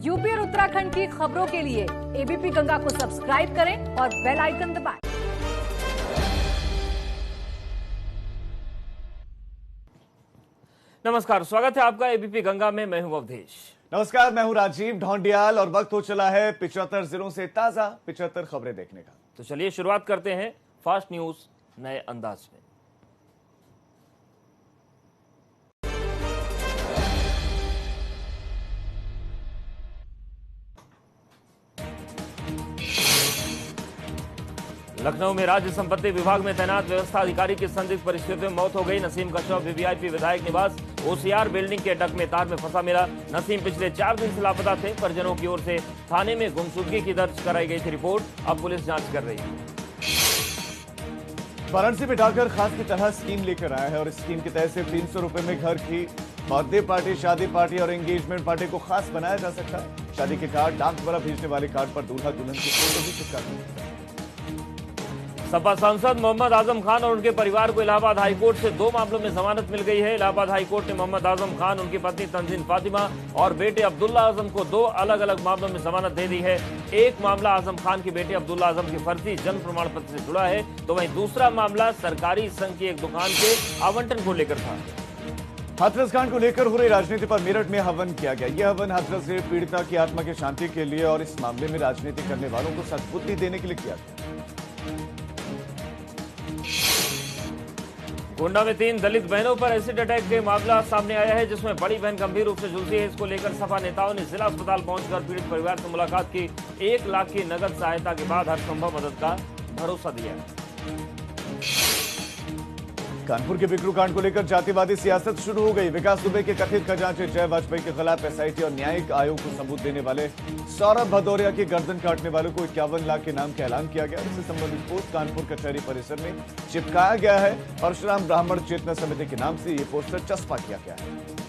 UP और उत्तराखंड की खबरों के लिए एबीपी गंगा को सब्सक्राइब करें और बेल आइकन दबाएं। नमस्कार, स्वागत है आपका एबीपी गंगा में। मैं हूं अवधेश। नमस्कार, मैं हूं राजीव ढोंडियाल और वक्त हो चला है 75 जिलों से ताजा 75 खबरें देखने का। तो चलिए शुरुआत करते हैं फास्ट न्यूज नए अंदाज में। लखनऊ में राज्य संपत्ति विभाग में तैनात व्यवस्था अधिकारी की संदिग्ध परिस्थितियों में मौत हो गई। नसीम का शव वीवीआईपी विधायक निवास ओसीआर बिल्डिंग के डक में तार में फंसा मिला। नसीम पिछले 4 दिन से लापता थे। परिजनों की ओर से थाने में गुमशुदगी की दर्ज कराई गई थी रिपोर्ट। अब पुलिस जांच कर रही है। वाराणसी में डाकघर खास की तरह स्कीम लेकर आया है और इस स्कीम के तहत से 300 रुपए में घर की बर्थडे पार्टी, शादी पार्टी और एंगेजमेंट पार्टी को खास बनाया जा सकता है। शादी के कार्ड डाक द्वारा भेजने वाले कार्ड पर दूल्हा दुल्हन की फोटो भी चिपका सकता है। सपा सांसद मोहम्मद आजम खान और उनके परिवार को इलाहाबाद हाईकोर्ट से 2 मामलों में जमानत मिल गई है। इलाहाबाद हाईकोर्ट ने मोहम्मद आजम खान, उनकी पत्नी तंजीन फातिमा और बेटे अब्दुल्ला आजम को 2 अलग अलग मामलों में जमानत दे दी है। एक मामला आजम खान के बेटे अब्दुल्ला आजम की फर्जी जन्म प्रमाण पत्र से जुड़ा है, तो वहीं दूसरा मामला सरकारी संघ की एक दुकान के आवंटन को लेकर था। हाथरस कांड को लेकर हो रही राजनीति पर मेरठ में हवन किया गया। यह हवन हाथरस से पीड़िता की आत्मा की शांति के लिए और इस मामले में राजनीति करने वालों को सद्बुद्धि देने के लिए किया गया। गोंडा में 3 दलित बहनों पर एसिड अटैक के मामला सामने आया है, जिसमें बड़ी बहन गंभीर रूप से झुलसी है। इसको लेकर सपा नेताओं ने जिला अस्पताल पहुंचकर पीड़ित परिवार से मुलाकात की। 1 लाख की नगद सहायता के बाद हर संभव मदद का भरोसा दिया। कानपुर के बिकरू कांड को लेकर जातिवादी सियासत शुरू हो गई। विकास दुबे के कथित खजांची जय वाजपेयी के खिलाफ एसआईटी और न्यायिक आयोग को सबूत देने वाले सौरभ भदौरिया की गर्दन काटने वालों को 51 लाख के नाम का ऐलान किया गया। इससे संबंधित पोस्ट कानपुर कचहरी परिसर में चिपकाया गया है। परशुराम ब्राह्मण चेतना समिति के नाम से ये पोस्टर चस्पा किया गया है।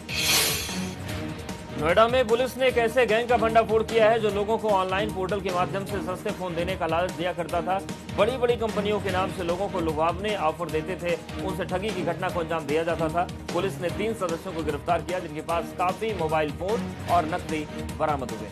नोएडा में पुलिस ने एक ऐसे गैंग का भंडाफोड़ किया है जो लोगों को ऑनलाइन पोर्टल के माध्यम से सस्ते फोन देने का लालच दिया करता था। बड़ी बड़ी कंपनियों के नाम से लोगों को लुभावने ऑफर देते थे, उनसे ठगी की घटना को अंजाम दिया जाता था। पुलिस ने 3 सदस्यों को गिरफ्तार किया, जिनके पास काफी मोबाइल फोन और नकदी बरामद हुए।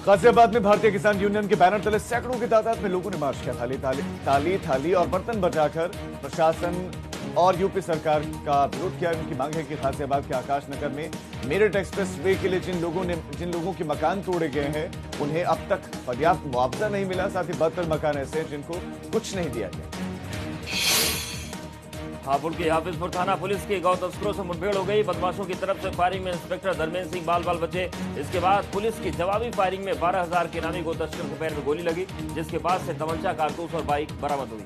गाजियाबाद में भारतीय किसान यूनियन के बैनर तले सैकड़ों की तादाद में लोगों ने मार्च किया। थाली और बर्तन बजाकर प्रशासन और यूपी सरकार का विरोध किया। उनकी मांग है कि गाजियाबाद के आकाश नगर में मेरठ एक्सप्रेस वे के लिए जिन लोगों के मकान तोड़े गए हैं, उन्हें अब तक पर्याप्त मुआवजा नहीं मिला। साथ ही 72 मकान ऐसे हैं जिनको कुछ नहीं दिया गया। हापुड़ के हाफिजपुर थाना पुलिस की गौ तस्करों से मुठभेड़ हो गई। बदमाशों की तरफ से फायरिंग में इंस्पेक्टर धर्मेंद्र सिंह बाल बचे। इसके बाद पुलिस की जवाबी फायरिंग में 12,000 के नामी गौ तस्कर के पैर में गोली लगी, जिसके पास से तमंचा, कारतूस और बाइक बरामद हुई।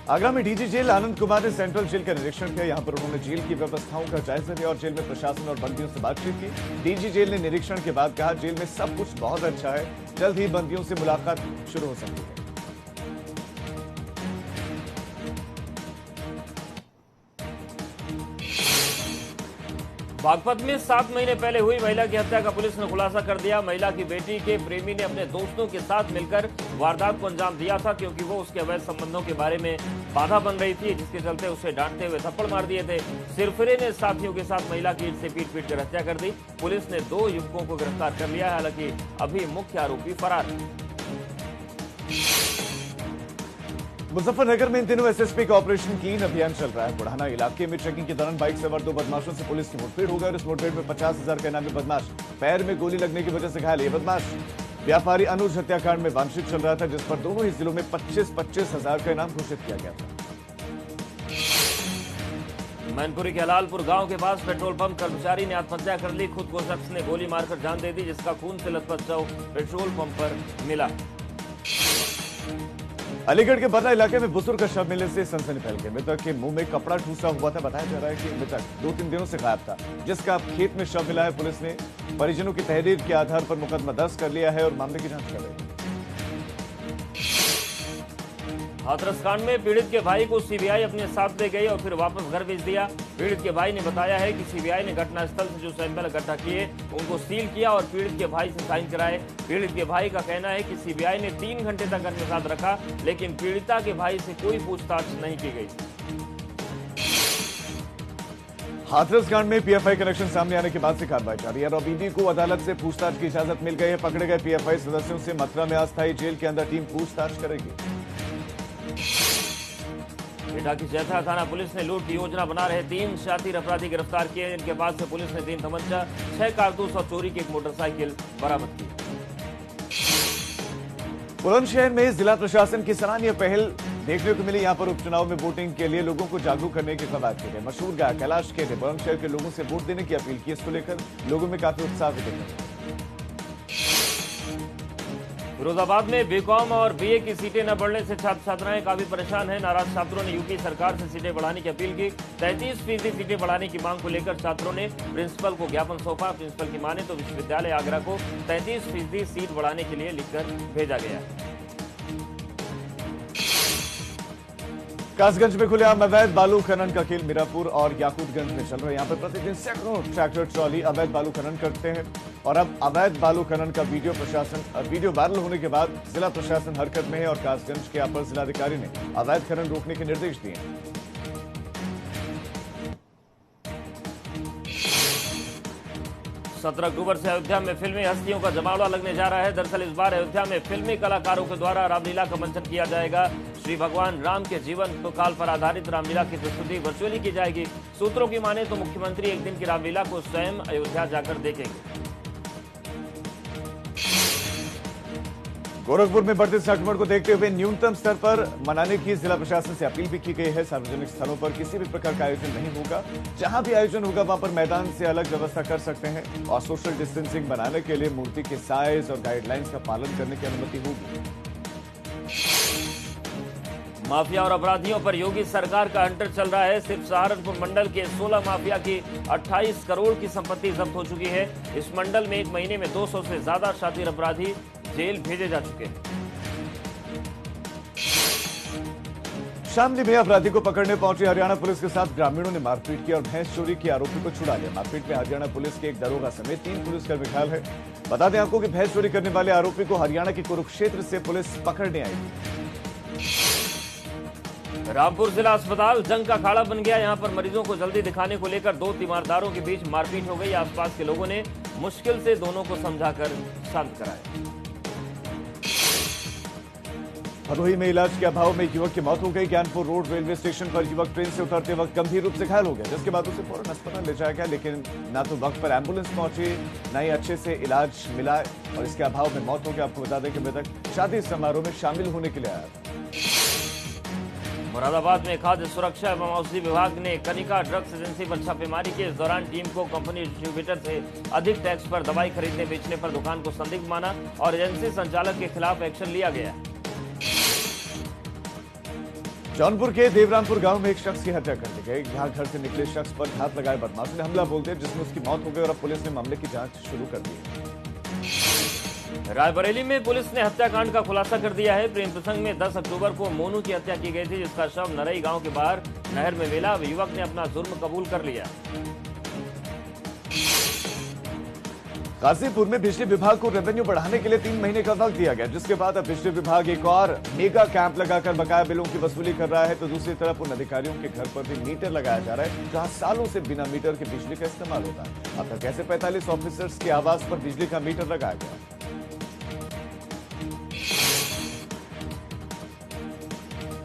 आगरा में डीजी जेल आनंद कुमार ने सेंट्रल जेल का निरीक्षण किया। यहां पर उन्होंने जेल की व्यवस्थाओं का जायजा लिया और जेल में प्रशासन और बंदियों से बातचीत की। डीजी जेल ने निरीक्षण के बाद कहा, जेल में सब कुछ बहुत अच्छा है, जल्द ही बंदियों से मुलाकात शुरू हो सकती है। बागपत में 7 महीने पहले हुई महिला की हत्या का पुलिस ने खुलासा कर दिया। महिला की बेटी के प्रेमी ने अपने दोस्तों के साथ मिलकर वारदात को अंजाम दिया था, क्योंकि वो उसके अवैध संबंधों के बारे में बाधा बन रही थी, जिसके चलते उसे डांटते हुए थप्पड़ मार दिए थे। सिरफिरे ने साथियों के साथ महिला की ईंट से पीट कर हत्या कर दी। पुलिस ने 2 युवकों को गिरफ्तार कर लिया है, हालांकि अभी मुख्य आरोपी फरार है। मुजफ्फरनगर में इन दिनों एसएसपी का ऑपरेशन क्लीन अभियान चल रहा है। बुढ़ाना इलाके में चेकिंग के दौरान बाइक सवार 2 बदमाशों से पुलिस की मुठभेड़ हो गई और इस मुठभेड़ में 50,000 के नामी बदमाश पैर में गोली लगने की वजह से घायल। ये बदमाश व्यापारी अनुज हत्याकांड में वांछित चल रहा था, जिस पर दोनों ही जिलों में 25,000 का इनाम घोषित किया गया था। मैनपुरी के हलालपुर गांव के पास पेट्रोल पंप कर्मचारी ने आत्महत्या कर ली। खुद को शख्स ने गोली मारकर जान दे दी, जिसका खून से लथपथ शव पेट्रोल पंप पर मिला। अलीगढ़ के बर्रा इलाके में बुजुर्ग का शव मिलने से सनसनी फैल गई। मृतक के मुंह में कपड़ा ठूसा हुआ था। बताया जा रहा है कि मृतक 2-3 दिनों से गायब था, जिसका खेत में शव मिला है। पुलिस ने परिजनों की तहरीर के आधार पर मुकदमा दर्ज कर लिया है और मामले की जांच कर रही है। हाथरस कांड में पीड़ित के भाई को सीबीआई अपने साथ ले गई और फिर वापस घर भेज दिया। पीड़ित के भाई ने बताया है कि सीबीआई ने घटनास्थल से जो सैंपल इकट्ठा किए उनको सील किया और पीड़ित के भाई से साइन कराए। पीड़ित के भाई का कहना है कि सीबीआई ने 3 घंटे तक अपने साथ रखा, लेकिन पीड़िता के भाई से कोई पूछताछ नहीं की गई। हाथरस कांड में पीएफआई कनेक्शन सामने आने के बाद से कार्रवाई जारी है और ईडी को अदालत से पूछताछ की इजाजत मिल गई है। पकड़े गए पीएफआई सदस्यों से मथुरा में अस्थायी जेल के अंदर टीम पूछताछ करेगी। एटा की जैथा थाना पुलिस ने लूट की योजना बना रहे 3 शातिर अपराधी गिरफ्तार किए। इनके पास से पुलिस ने 3 तमंचा, 6 कारतूस और चोरी की एक मोटरसाइकिल बरामद की। बुलंदशहर में जिला प्रशासन की सराहनीय पहल देखने को मिली। यहां पर उपचुनाव में वोटिंग के लिए लोगों को जागरूक करने की कवायद की गई। मशहूर गायक कैलाश खेर ने बुलंदशहर के लोगों से वोट देने की अपील की। इसको लेकर लोगों में काफी उत्साह भी देखा। फिरोजाबाद में बीकॉम और बीए की सीटें न बढ़ने से छात्र छात्राएं काफी परेशान हैं। नाराज छात्रों ने यूपी सरकार से सीटें बढ़ाने की अपील की। 33% सीटें बढ़ाने की मांग को लेकर छात्रों ने प्रिंसिपल को ज्ञापन सौंपा। प्रिंसिपल की माने तो विश्वविद्यालय आगरा को 33% सीट बढ़ाने के लिए लिखकर भेजा गया। कासगंज में खुलेआम अवैध बालू खनन का खेल मीरापुर और याकूतगंज में चल रहा है। यहाँ पर प्रतिदिन सैकड़ों ट्रैक्टर ट्रॉली अवैध बालू खनन करते हैं और अब अवैध बालू खनन का वीडियो वायरल होने के बाद जिला प्रशासन हरकत में है और कासगंज के अपर जिलाधिकारी ने अवैध खनन रोकने के निर्देश दिए हैं। 17 अक्टूबर से अयोध्या में फिल्मी हस्तियों का जमावड़ा लगने जा रहा है। दरअसल इस बार अयोध्या में फिल्मी कलाकारों के द्वारा रामलीला का मंचन किया जाएगा। श्री भगवान राम के जीवन तो काल पर आधारित रामलीला की प्रस्तुति वर्चुअली की जाएगी। सूत्रों की माने तो मुख्यमंत्री एक दिन की रामलीला को स्वयं अयोध्या जाकर देखेंगे। गोरखपुर में बढ़ते संक्रमण को देखते हुए न्यूनतम स्तर पर मनाने की जिला प्रशासन से अपील भी की गई है। सार्वजनिक स्थलों पर किसी भी प्रकार का आयोजन नहीं होगा। जहां भी आयोजन होगा वहां पर मैदान से अलग व्यवस्था कर सकते हैं और सोशल डिस्टेंसिंग बनाने के लिए मूर्ति के साइज और गाइडलाइंस का पालन करने की अनुमति होगी। माफिया और अपराधियों पर योगी सरकार का हंटर चल रहा है। सिर्फ सहारनपुर मंडल के 16 माफिया की 28 करोड़ की संपत्ति जब्त हो चुकी है। इस मंडल में एक महीने में 200 से ज्यादा शातिर अपराधी जेल भेजे जा चुके हैं। शामली में अपराधी को पकड़ने पहुंची हरियाणा पुलिस के साथ ग्रामीणों ने मारपीट की और भैंस चोरी की आरोपी को छुड़ा लिया। मारपीट में हरियाणा पुलिस के एक दरोगा समेत 3 पुलिसकर्मी घायल है। बता दें आपको कि भैंस चोरी करने वाले आरोपी को हरियाणा के कुरुक्षेत्र से पुलिस पकड़ने आई। रामपुर जिला अस्पताल जंग का अखाड़ा बन गया। यहां पर मरीजों को जल्दी दिखाने को लेकर 2 तीमारदारों के बीच मारपीट हो गई। आसपास के लोगों ने मुश्किल से दोनों को समझाकर शांत कराया। भदोही में इलाज के अभाव में युवक की मौत हो गई। ज्ञानपुर रोड रेलवे स्टेशन पर युवक ट्रेन से उतरते वक्त गंभीर रूप से घायल हो गया, जिसके बाद उसे फौरन अस्पताल ले जाया गया, लेकिन ना तो वक्त पर एम्बुलेंस पहुंची, ना ही अच्छे से इलाज मिला और इसके अभाव में मौत हो गई। आपको बता दें कि मृतक शादी समारोह में शामिल होने के लिए आया था। मुरादाबाद में खाद्य सुरक्षा एवं औषधि विभाग ने कनिका ड्रग्स एजेंसी पर छापेमारी की। इस दौरान टीम को कंपनी डिस्ट्रीब्यूटर से अधिक टैक्स पर दवाई खरीदने बेचने पर दुकान को संदिग्ध माना और एजेंसी संचालक के खिलाफ एक्शन लिया गया। जौनपुर के देवरामपुर गांव में एक शख्स की हत्या कर दी गई। यहां घर से निकले शख्स पर घात लगाए बदमाशों ने हमला बोल दिया, जिसमें उसकी मौत हो गई और अब पुलिस ने मामले की जांच शुरू कर दी है। रायबरेली में पुलिस ने हत्याकांड का खुलासा कर दिया है। प्रेम प्रसंग में 10 अक्टूबर को मोनू की हत्या की गई थी, जिसका शव नरई गांव के बाहर नहर में मिला। युवक ने अपना जुर्म कबूल कर लिया। गाजीपुर में बिजली विभाग को रेवेन्यू बढ़ाने के लिए 3 महीने का वक्त दिया गया, जिसके बाद अब बिजली विभाग एक और मेगा कैंप लगाकर बकाया बिलों की वसूली कर रहा है। तो दूसरी तरफ उन अधिकारियों के घर पर भी मीटर लगाया जा रहा है, जहां सालों से बिना मीटर के बिजली का इस्तेमाल होता है। अब तक ऐसे 45 ऑफिसर्स के आवास पर बिजली का मीटर लगाया गया।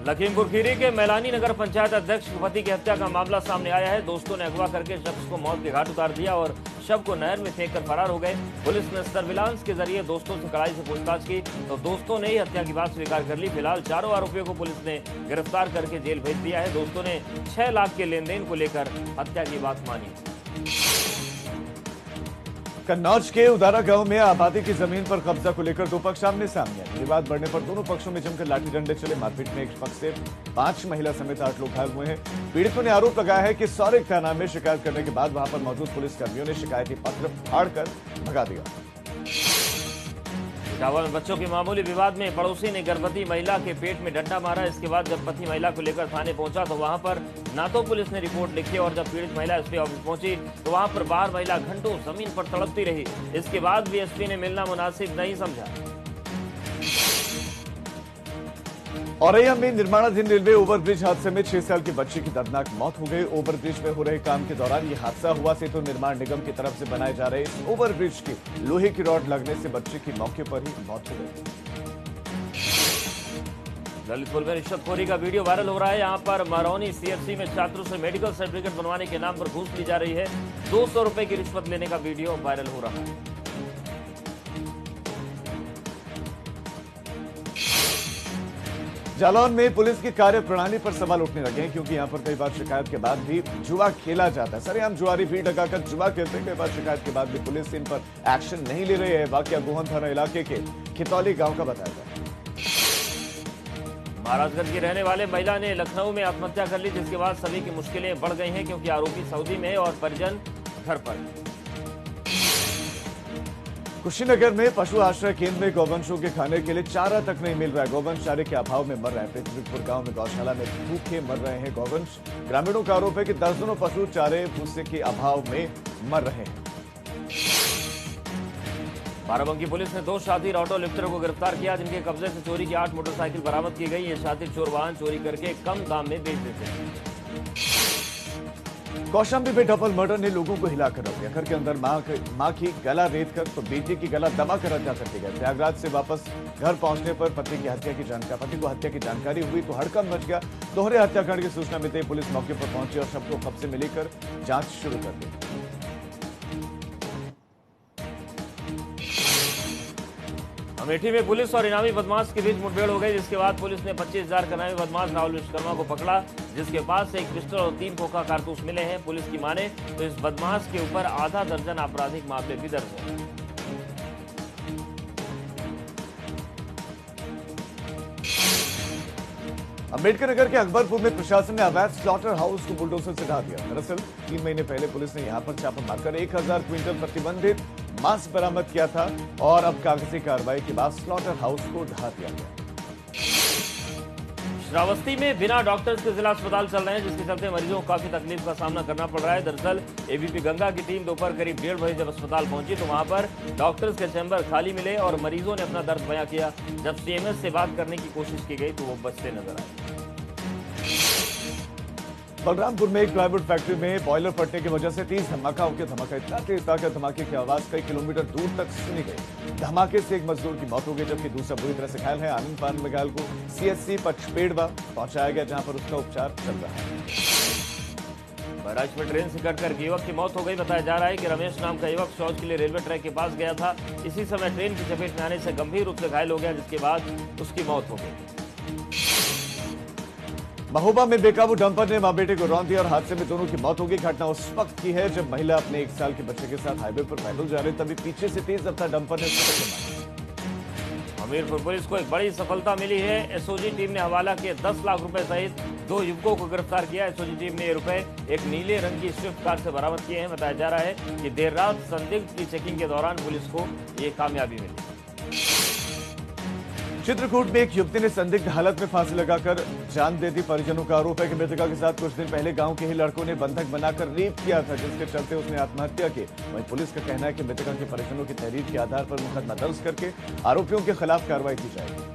लखीमपुर खीरी के मैलानी नगर पंचायत अध्यक्ष के पति की हत्या का मामला सामने आया है। दोस्तों ने अगवा करके शख्स को मौत के घाट उतार दिया और शव को नहर में फेंककर फरार हो गए। पुलिस ने सर्विलांस के जरिए दोस्तों से कड़ाई से पूछताछ की तो दोस्तों ने ही हत्या की बात स्वीकार कर ली। फिलहाल चारों आरोपियों को पुलिस ने गिरफ्तार करके जेल भेज दिया है। दोस्तों ने 6 लाख के लेन देन को लेकर हत्या की बात मानी। कन्नौज के उदारा गांव में आबादी की जमीन पर कब्जा को लेकर 2 पक्ष आमने सामने आए। विवाद बढ़ने पर दोनों पक्षों में जमकर लाठी डंडे चले। मारपीट में एक पक्ष से 5 महिला समेत 8 लोग घायल हुए हैं। पीड़ितों ने आरोप लगाया है कि सौरे थाना में शिकायत करने के बाद वहां पर मौजूद पुलिसकर्मियों ने शिकायती पत्र फाड़कर भगा दिया। इटावा में बच्चों के मामूली विवाद में पड़ोसी ने गर्भवती महिला के पेट में डंडा मारा। इसके बाद जब पति महिला को लेकर थाने पहुंचा तो वहां पर ना तो पुलिस ने रिपोर्ट लिखी और जब पीड़ित महिला एसपी ऑफिस पहुंची तो वहां पर बाहर महिला घंटों जमीन पर तड़पती रही। इसके बाद भी एसपी ने मिलना मुनासिब नहीं समझा। औरैया में निर्माणाधीन रेलवे ओवरब्रिज हादसे में 6 साल की बच्ची की दर्दनाक मौत हो गई। ओवरब्रिज में हो रहे काम के दौरान यह हादसा हुआ। सेतु निर्माण निगम की तरफ से बनाए जा रहे इस ओवरब्रिज की लोहे की रॉड लगने से बच्चे की मौके पर ही मौत हो गई। ललितपुर में रिश्वतखोरी का वीडियो वायरल हो रहा है। यहां पर मरौनी सीएफसी में छात्रों से मेडिकल सर्टिफिकेट बनवाने के नाम पर घूस ली जा रही है। 200 रुपए की रिश्वत लेने का वीडियो वायरल हो रहा है। जालौन में पुलिस की कार्यप्रणाली पर सवाल उठने लगे हैं, क्योंकि यहां पर कई बार शिकायत के बाद भी जुआ खेला जाता है। सरेआम जुआरी भीड़ लगाकर जुआ खेलते हैं। कई बार शिकायत के बाद भी पुलिस इन पर एक्शन नहीं ले रही है। वाकया गोहन थाना इलाके के खितौली गांव का बताया गया। महाराजगंज की रहने वाले महिला ने लखनऊ में आत्महत्या कर ली, जिसके बाद सभी की मुश्किलें बढ़ गई हैं, क्योंकि आरोपी सऊदी में है और परिजन घर पर। कुशीनगर में पशु आश्रय केंद्र में गौवंशों के खाने के लिए चारा तक नहीं मिल रहा है। गौवंश चारे के अभाव में मर रहे हैं। पृथ्वीपुर गांव में गौशाला में भूखे मर रहे हैं गौवंश। ग्रामीणों का आरोप है कि दर्जनों पशु चारे भूसे के अभाव में मर रहे हैं। बाराबंकी पुलिस ने 2 शातिर ऑटो लिफ्टर को गिरफ्तार किया, जिनके कब्जे से चोरी की 8 मोटरसाइकिल बरामद की गई। ये शातिर चोर वाहन चोरी करके कम दाम में बेच देते हैं। कौशाम्बी में डबल मर्डर ने लोगों को हिलाकर रख दिया। घर के अंदर मां की गला रेत कर तो बेटी की गला दबाकर हत्या कर दी गई। प्रयागराज से वापस घर पहुंचने पर पति को हत्या की जानकारी हुई तो हड़कंप मच गया। दोहरे हत्याकांड की सूचना मिलते ही पुलिस मौके पर पहुंची और शव को कब्जे में लेकर जांच शुरू कर दी। अमेठी में पुलिस और इनामी बदमाश के बीच मुठभेड़ हो गई, जिसके बाद पुलिस ने 25,000 का इनामी बदमाश राहुल विश्वकर्मा को पकड़ा, जिसके पास से 1 पिस्टल और 3 खोखा कारतूस मिले हैं। पुलिस की माने तो इस बदमाश के ऊपर आधा दर्जन आपराधिक मामले भी दर्ज हैं। अम्बेडकर नगर के अकबरपुर में प्रशासन ने अवैध स्लॉटर हाउस को बुलडोजर से ढा दिया। दरअसल 3 महीने पहले पुलिस ने यहां पर छापा मारकर 1000 क्विंटल प्रतिबंधित मांस बरामद किया था और अब कागजी कार्रवाई के बाद स्लॉटर हाउस को ढा दिया गया। श्रावस्ती में बिना डॉक्टर्स के जिला अस्पताल चल रहे हैं, जिसके चलते मरीजों को काफी तकलीफ का सामना करना पड़ रहा है। दरअसल एबीपी गंगा की टीम दोपहर करीब 1:30 बजे जब अस्पताल पहुंची तो वहां पर डॉक्टर्स के चैम्बर खाली मिले और मरीजों ने अपना दर्द बयां किया। जब सीएमएस से बात करने की कोशिश की गई तो वो बचते नजर आए। बलरामपुर में एक प्लाईवुड फैक्ट्री में बॉयलर फटने की वजह से 30 धमाका हो गया। धमाका इतना तेज था कि धमाके की आवाज कई किलोमीटर दूर तक सुनी गई। धमाके से एक मजदूर की मौत हो गई, जबकि दूसरा बुरी तरह से घायल है। आनंद पान में घायल को सीएचसी पचपेड़वा पहुंचाया गया, जहां पर उसका उपचार चल रहा है। बहराइच में ट्रेन से कटकर युवक की मौत हो गई। बताया जा रहा है कि रमेश नाम का युवक शौच के लिए रेलवे ट्रैक के पास गया था। इसी समय ट्रेन की चपेट में आने से गंभीर रूप से घायल हो गया, जिसके बाद उसकी मौत हो गई। महोबा में बेकाबू डंपर ने मां बेटे को रौंद दिया और हादसे में दोनों की मौत हो गई। घटना उस वक्त की है जब महिला अपने 1 साल के बच्चे के साथ हाईवे पर पैदल जा रही, तभी पीछे से तेज रफ्तार डंपर ने उसको टक्कर मारी। हमीरपुर पुलिस को एक बड़ी सफलता मिली है। एसओजी टीम ने हवाला के 10 लाख रुपए सहित 2 युवकों को गिरफ्तार किया। एसओजी टीम ने ये रुपए एक नीले रंग की स्विफ्ट कार से बरामद किए हैं। बताया जा रहा है कि देर रात संदिग्ध की चेकिंग के दौरान पुलिस को ये कामयाबी मिली। चित्रकूट में एक युवती ने संदिग्ध हालत में फांसी लगाकर जान दे दी। परिजनों का आरोप है कि मृतका के साथ कुछ दिन पहले गांव के ही लड़कों ने बंधक बनाकर रेप किया था, जिसके चलते उसने आत्महत्या की। वहीं पुलिस का कहना है कि मृतका के परिजनों की तहरीर के आधार पर मुकदमा दर्ज करके आरोपियों के खिलाफ कार्रवाई की जाएगी।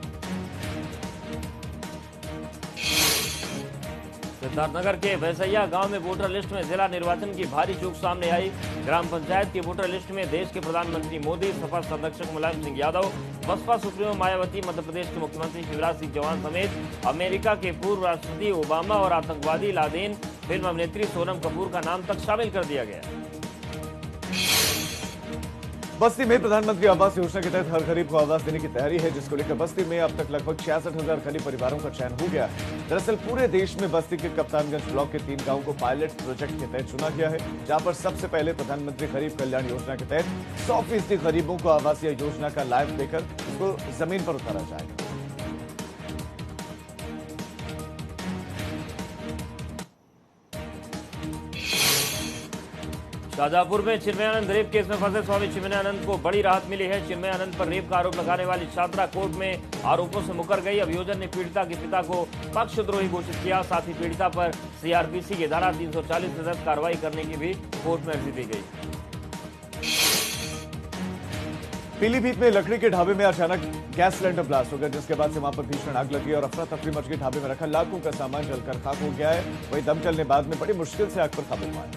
सिद्धार्थनगर के भैसैया गांव में वोटर लिस्ट में जिला निर्वाचन की भारी चूक सामने आई। ग्राम पंचायत की वोटर लिस्ट में देश के प्रधानमंत्री मोदी, सपा संरक्षक मुलायम सिंह यादव, बसपा सुप्रीमो मायावती, मध्य प्रदेश के मुख्यमंत्री शिवराज सिंह चौहान समेत अमेरिका के पूर्व राष्ट्रपति ओबामा और आतंकवादी लादेन फिल्म अभिनेत्री सोनम कपूर का नाम तक शामिल कर दिया गया। बस्ती में प्रधानमंत्री आवास योजना के तहत हर गरीब को आवास देने की तैयारी है, जिसको लेकर बस्ती में अब तक लगभग 66,000 गरीब परिवारों का चयन हो गया। दरअसल पूरे देश में बस्ती के कप्तानगंज ब्लॉक के 3 गांवों को पायलट प्रोजेक्ट के तहत चुना गया है, जहां पर सबसे पहले प्रधानमंत्री गरीब कल्याण योजना के तहत 100% गरीबों को आवासीय योजना का लाभ देकर उसको जमीन पर उतारा जाएगा। शाहजहांपुर में चिन्मयानंद रेप केस में फंसे स्वामी चिन्मयानंद को बड़ी राहत मिली है। चिन्मयानंद पर रेप का आरोप लगाने वाली छात्रा कोर्ट में आरोपों से मुकर गई। अभियोजन ने पीड़िता के पिता को पक्षद्रोही घोषित किया। साथ ही पीड़िता पर सीआरपीसी की धारा 340 के तहत कार्रवाई करने की भी कोर्ट में अर्जी दी गई। पीलीभीत में लकड़ी के ढाबे में अचानक गैस सिलेंडर ब्लास्ट हो गया, जिसके बाद से वहां पर भीषण आग लगी और अफरा तफरी मच गई। ढाबे में रखा लाखों का सामान जलकर खाक हो गया है। वहीं दमकल ने बाद में बड़ी मुश्किल से आग पर काबू पाया।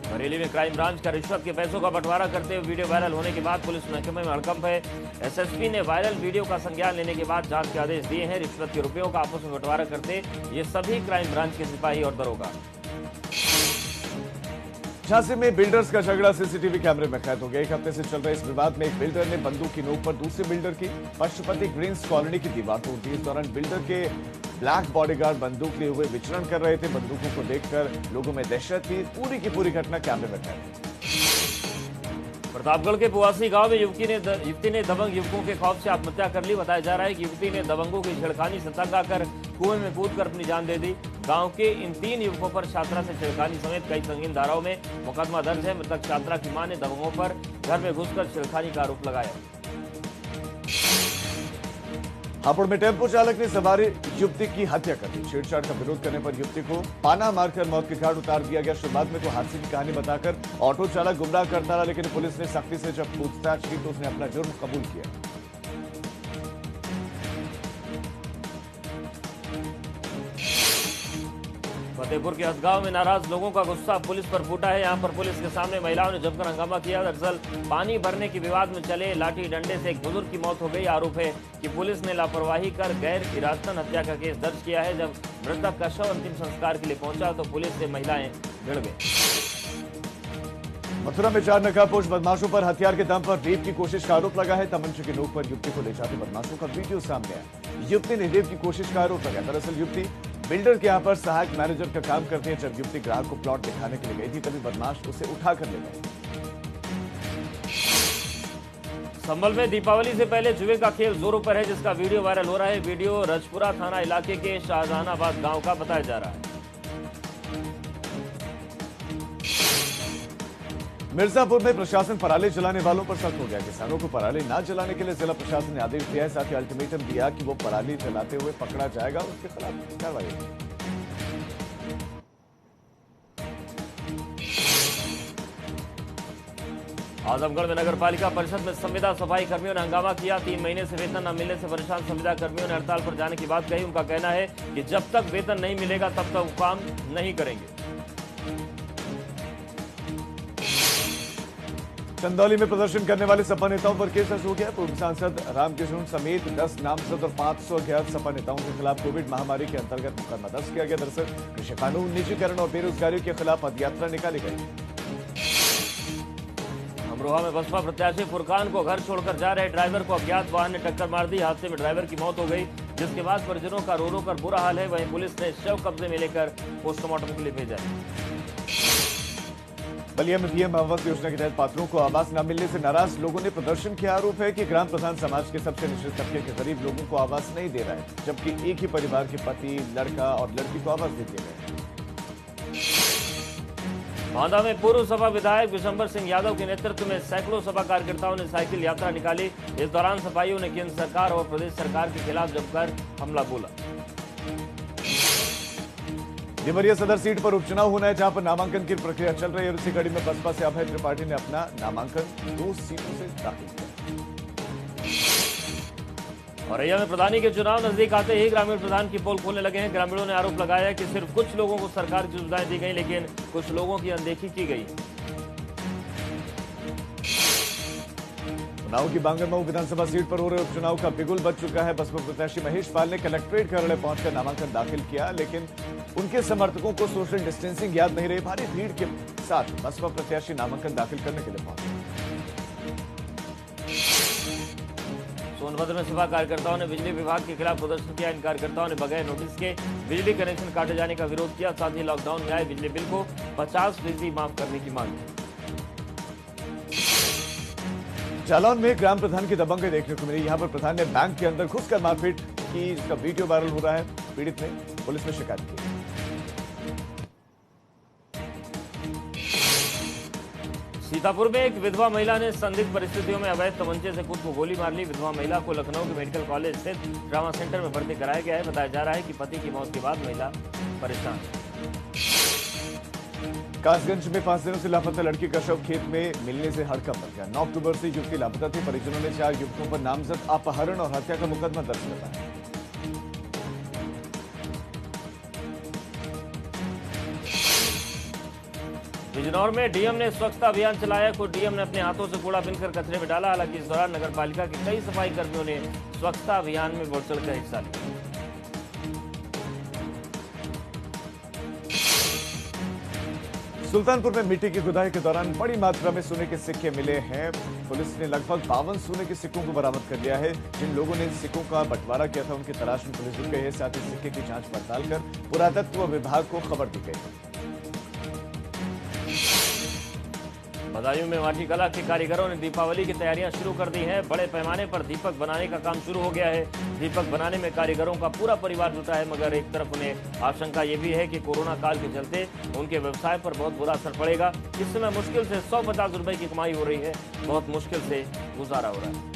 बरेली में क्राइम ब्रांच का रिश्वत के पैसों का बंटवारा करते हुए वीडियो वायरल होने के बाद पुलिस महकमे में हड़कंप है। एसएसपी ने वायरल वीडियो का संज्ञान लेने के बाद जांच के आदेश दिए हैं। रिश्वत के रुपयों का आपस में बंटवारा करते ये सभी क्राइम ब्रांच के सिपाही और दरोगा। झांसी में बिल्डर्स का झगड़ा सीसीटीवी कैमरे में कैद हो गया। एक हफ्ते से चल रहे इस विवाद में एक बिल्डर ने बंदूक की नोक पर दूसरे बिल्डर की पशुपति ग्रीन्स कॉलोनी की दीवार तोड़ दी। इस दौरान बिल्डर के ब्लैक बॉडीगार्ड बंदूक लिए हुए विचरण कर रहे थे। बंदूकों को देखकर लोगों में दहशत थी। पूरी की पूरी घटना कैमरे में कैद। प्रतापगढ़ के पुवासी गांव में युवती ने दबंग युवकों के खौफ से आत्महत्या कर ली। बताया जा रहा है कि युवती ने दबंगों की छेड़खानी से तंग आकर कुएं में कूदकर अपनी जान दे दी। गांव के इन 3 युवकों पर छात्रा से छेड़खानी समेत कई संगीन धाराओं में मुकदमा दर्ज है। मृतक छात्रा की मां ने दबंगों पर घर में घुसकर छेड़खानी का आरोप लगाया। हापुड़ में टेम्पो चालक ने सवारी युवती की हत्या कर दी। छेड़छाड़ का विरोध करने पर युवती को पाना मारकर मौत के घाट उतार दिया गया। शुरुआत में तो हादसे की कहानी बताकर ऑटो चालक गुमराह करता रहा, लेकिन पुलिस ने सख्ती से जब पूछताछ की तो उसने अपना जुर्म कबूल किया। फतेहपुर के हसगांव में नाराज लोगों का गुस्सा पुलिस पर फूटा है। यहां पर पुलिस के सामने महिलाओं ने जमकर हंगामा किया। दरअसल पानी भरने के विवाद में चले लाठी डंडे से एक बुजुर्ग की मौत हो गई। आरोप है कि पुलिस ने लापरवाही कर गैर इरादतन हत्या का केस दर्ज किया है। जब मृतक का शव अंतिम संस्कार के लिए पहुंचा तो पुलिस से महिलाएं भिड़ गई। मथुरा में 4 नकाबपोश बदमाशों पर हथियार के दम पर रेप की कोशिश का आरोप लगा है। तमंचे की नोक पर युवती को ले जाते बदमाशों का वीडियो सामने आया। युवती ने रेप की कोशिश का आरोप लगाया। दरअसल युवती बिल्डर के यहां पर सहायक मैनेजर का काम करती है। जब युवती ग्राहक को प्लॉट दिखाने के लिए गई थी तभी बदमाश उसे उठाकर ले गए। संभल में दीपावली से पहले जुए का खेल जोरों पर है, जिसका वीडियो वायरल हो रहा है। वीडियो रजपुरा थाना इलाके के शाहजहानाबाद गांव का बताया जा रहा है। मिर्जापुर में प्रशासन पराली जलाने वालों पर सख्त हो गया। किसानों को पराली न जलाने के लिए जिला प्रशासन ने आदेश दिया है। साथ ही अल्टीमेटम दिया कि वो पराली जलाते हुए पकड़ा जाएगा, उसके खिलाफ कार्रवाई होगी। आजमगढ़ में नगर पालिका परिषद में संविदा सफाई कर्मियों ने हंगामा किया। 3 महीने से वेतन न मिलने से परेशान संविदा कर्मियों ने हड़ताल पर जाने की बात कही। उनका कहना है कि जब तक वेतन नहीं मिलेगा तब तक वो काम नहीं करेंगे। चंदौली में प्रदर्शन करने वाले सपा नेताओं पर केस दर्ज हो गया। पूर्व सांसद रामकिशन समेत 10 नामजद और 500 अज्ञात सपा नेताओं के खिलाफ कोविड महामारी के अंतर्गत मुकदमा दर्ज किया गया। दरअसल कृषि कानून, निजीकरण और बेरोजगारी के खिलाफ पदयात्रा निकाली गई। अमरोहा में बसपा प्रत्याशी फुरकान को घर छोड़कर जा रहे ड्राइवर को अज्ञात वाहन ने टक्कर मार दी। हादसे में ड्राइवर की मौत हो गई, जिसके बाद परिजनों का रो रो कर बुरा हाल है। वहीं पुलिस ने शव कब्जे में लेकर पोस्टमार्टम के लिए भेजा है। बलिया में पीएम आवास योजना के तहत पात्रों को आवास न मिलने से नाराज लोगों ने प्रदर्शन किया। आरोप है कि ग्राम प्रधान समाज के सबसे निचले तबके के गरीब लोगों को आवास नहीं दे रहा है, जबकि एक ही परिवार के पति, लड़का और लड़की को आवास दे दिए गए। बांदा में पूर्व सपा विधायक विशंबर सिंह यादव के नेतृत्व में सैकड़ों सपा कार्यकर्ताओं ने साइकिल यात्रा निकाली। इस दौरान सपाइयों ने केंद्र सरकार और प्रदेश सरकार के खिलाफ जमकर हमला बोला। देवरिया सदर सीट पर उपचुनाव होना है, जहां पर नामांकन की प्रक्रिया चल रही है। इसी कड़ी में बसपा से अभय त्रिपाठी ने अपना नामांकन 2 सीटों से दाखिल किया। औरैया में प्रधानी के चुनाव नजदीक आते ही ग्रामीण प्रधान की पोल खोलने लगे हैं। ग्रामीणों ने आरोप लगाया कि सिर्फ कुछ लोगों को सरकार की सुविधाएं दी गई, लेकिन कुछ लोगों की अनदेखी की गई। उन्नाव की बांगरमऊ विधानसभा सीट पर हो रहे उपचुनाव का बिगुल बज चुका है। बसपा प्रत्याशी महेश पाल ने कलेक्ट्रेट कार्यालय पहुंचकर नामांकन दाखिल किया, लेकिन उनके समर्थकों को सोशल डिस्टेंसिंग याद नहीं रही। भारी भीड़ के साथ बसपा प्रत्याशी नामांकन दाखिल करने के लिए पहुंचे। सोनभद्र में सपा कार्यकर्ताओं ने बिजली विभाग के खिलाफ प्रदर्शन किया। इन कार्यकर्ताओं ने बगैर नोटिस के बिजली कनेक्शन काटे जाने का विरोध किया। साथ ही लॉकडाउन में आए बिजली बिल को 50% माफ करने की मांग की। जालौन में ग्राम प्रधान की दबंगई देखने को मिली। यहां पर प्रधान ने बैंक के अंदर घुसकर मारपीट की, जिसका वीडियो वायरल हो रहा है। पीड़ित ने पुलिस में शिकायत की। सीतापुर में एक विधवा महिला ने संदिग्ध परिस्थितियों में अवैध तमंचे से खुद को गोली मार ली। विधवा महिला को लखनऊ के मेडिकल कॉलेज स्थित ट्रामा सेंटर में भर्ती कराया गया है। बताया जा रहा है कि पति की मौत के बाद महिला परेशान। कासगंज में 5 दिनों से लापता लड़की का शव खेत में मिलने से हड़कंप मच गया। 9 अक्टूबर से युवती लापता थी। परिजनों ने 4 युवकों पर नामजद अपहरण और हत्या का मुकदमा दर्ज कराया। बिजनौर में डीएम ने स्वच्छता अभियान चलाया। खुद डीएम ने अपने हाथों से कूड़ा बिनकर कचरे में डाला। हालांकि इस दौरान नगर पालिका के कई सफाई कर्मियों ने स्वच्छता अभियान में बढ़ चढ़कर हिस्सा लिया। सुल्तानपुर में मिट्टी की खुदाई के दौरान बड़ी मात्रा में सोने के सिक्के मिले हैं। पुलिस ने लगभग 52 सोने के सिक्कों को बरामद कर लिया है। जिन लोगों ने इन सिक्कों का बंटवारा किया था उनकी तलाश में पुलिस जुट गई है। साथ ही सिक्के की जांच पड़ताल कर पुरातत्व विभाग को खबर दी गई है। बदायूं में माटी कला के कारीगरों ने दीपावली की तैयारियां शुरू कर दी हैं। बड़े पैमाने पर दीपक बनाने का काम शुरू हो गया है। दीपक बनाने में कारीगरों का पूरा परिवार जुटा है, मगर एक तरफ उन्हें आशंका ये भी है कि कोरोना काल के चलते उनके व्यवसाय पर बहुत बुरा असर पड़ेगा। इस समय मुश्किल से 150 रुपए की कमाई हो रही है। बहुत मुश्किल से गुजारा हो रहा है।